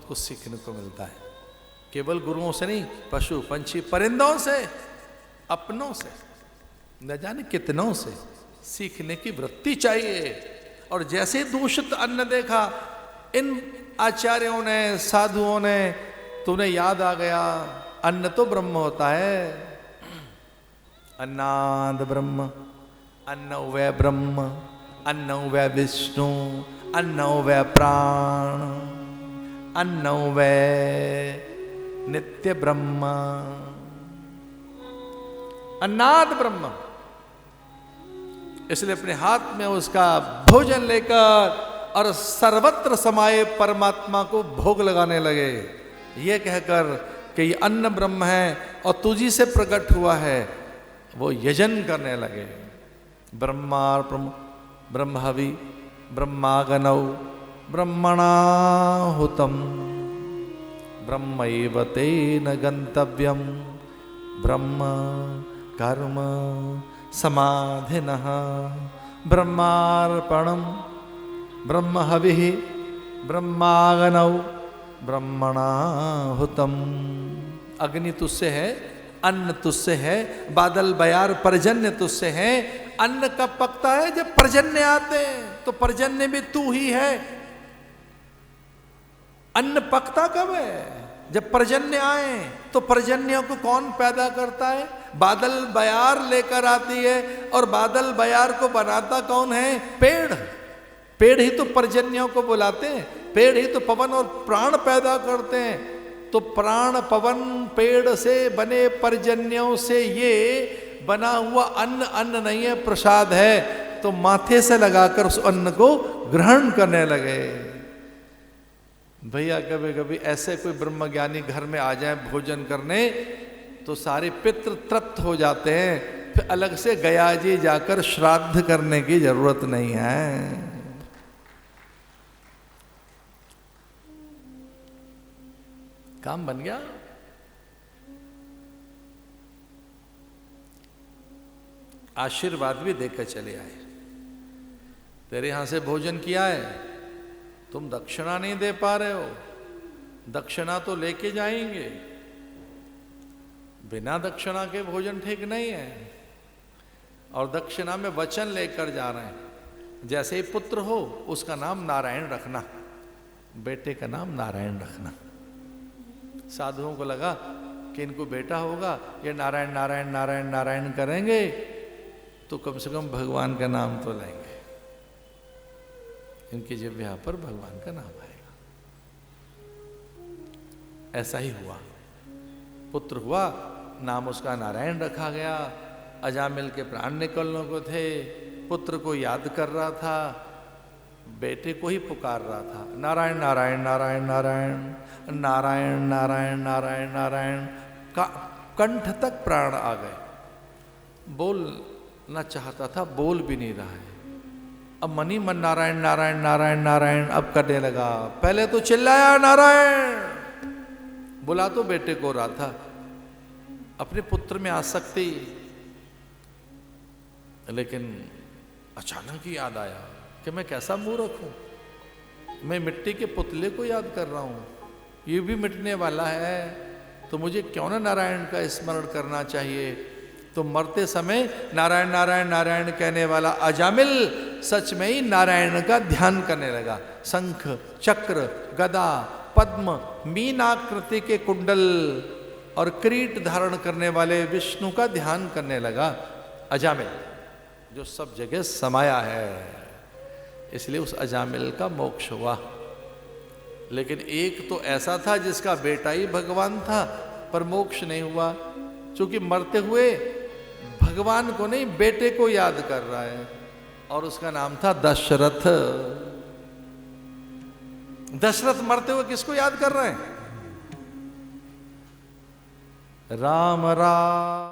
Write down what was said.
बहुत कुछ सीखने को मिलता है, केवल गुरुओं से नहीं, पशु पंछी परिंदों से, अपनों से, न जाने कितनों से सीखने की वृत्ति चाहिए। और जैसे दूषित अन्न देखा इन आचार्यों ने, साधुओं ने, तुम्हें याद आ गया अन्न तो ब्रह्म होता है। अन्नाद ब्रह्म, अन्न वै ब्रह्म, अन्न वै विष्णु, अन्न वै प्राण, अन्न वै नित्य ब्रह्म। अन्नाद ब्रह्म, इसलिए अपने हाथ में उसका भोजन लेकर और सर्वत्र समाये परमात्मा को भोग लगाने लगे, ये कहकर कि ये अन्न ब्रह्म है और तुझी से प्रकट हुआ है, वो यजन करने लगे। ब्रह्मार्पण ब्रह्महवि ब्रह्मागनौ ब्रह्मणाहुतम ब्रह्मैव तेन गंतव्यम ब्रह्म कर्म समाधिनः ब्रह्मार्पणम ब्रह्महविः ब्रह्मागनौ ब्रह्मणाहुतम। अग्नि तुझसे है, अन्न तुझसे है, बादल बयार पर्जन्य तुझसे है। अन्न कब पकता है? जब पर्जन्य आते हैं, तो पर्जन्य भी तू ही है। अन्न पकता कब है? जब पर्जन्य आए। तो पर्जन्यों को कौन पैदा करता है? बादल बयार लेकर आती है, और बादल बयार को बनाता कौन है? पेड़। पेड़ ही तो पर्जन्यों को बुलाते हैं, पेड़ ही तो पवन और प्राण पैदा करते हैं। तो प्राण पवन पेड़ से बने पर्जन्यों से ये बना हुआ अन्न अन्न नहीं है, प्रसाद है। तो माथे से लगाकर उस अन्न को ग्रहण करने लगे। भैया कभी कभी ऐसे कोई ब्रह्मज्ञानी घर में आ जाए भोजन करने, तो सारे पितृ तृप्त हो जाते हैं, फिर अलग से गया जी जाकर श्राद्ध करने की जरूरत नहीं है। काम बन गया। आशीर्वाद भी देकर चले आए। तेरे यहां से भोजन किया है, तुम दक्षिणा नहीं दे पा रहे हो, दक्षिणा तो लेके जाएंगे। बिना दक्षिणा के भोजन ठीक नहीं है। और दक्षिणा में वचन लेकर जा रहे हैं। जैसे ही पुत्र हो उसका नाम नारायण रखना, बेटे का नाम नारायण रखना। साधुओं को लगा कि इनको बेटा होगा, ये नारायण नारायण नारायण नारायण करेंगे तो कम से कम भगवान का नाम तो लेंगे, इनकी जिह्वा पर भगवान का नाम आएगा। ऐसा ही हुआ। पुत्र हुआ, नाम उसका नारायण रखा गया। अजामिल के प्राण निकलने को थे, पुत्र को याद कर रहा था, बेटे को ही पुकार रहा था। नारायण नारायण नारायण नारायण नारायण नारायण नारायण नारायण का कंठ तक प्राण आ गए। बोलना चाहता था, बोल भी नहीं रहा है। अब मनी मन नारायण नारायण नारायण नारायण अब करने लगा। पहले तो चिल्लाया नारायण, बुला तो बेटे को रहा था, अपने पुत्र में आसक्ति। लेकिन अचानक ही याद आया कि मैं कैसा मूर्ख हूं, मैं मिट्टी के पुतले को याद कर रहा हूं, ये भी मिटने वाला है, तो मुझे क्यों ना नारायण का स्मरण करना चाहिए। तो मरते समय नारायण नारायण नारायण कहने वाला अजामिल सच में ही नारायण का ध्यान करने लगा। शंख चक्र गदा पद्म मीनाकृति के कुंडल और किरीट धारण करने वाले विष्णु का ध्यान करने लगा अजामिल, जो सब जगह समाया है। इसलिए उस अजामिल का मोक्ष हुआ। लेकिन एक तो ऐसा था जिसका बेटा ही भगवान था, पर मोक्ष नहीं हुआ, क्योंकि मरते हुए भगवान को नहीं बेटे को याद कर रहा है, और उसका नाम था दशरथ। दशरथ मरते हुए किसको याद कर रहे हैं? राम राम।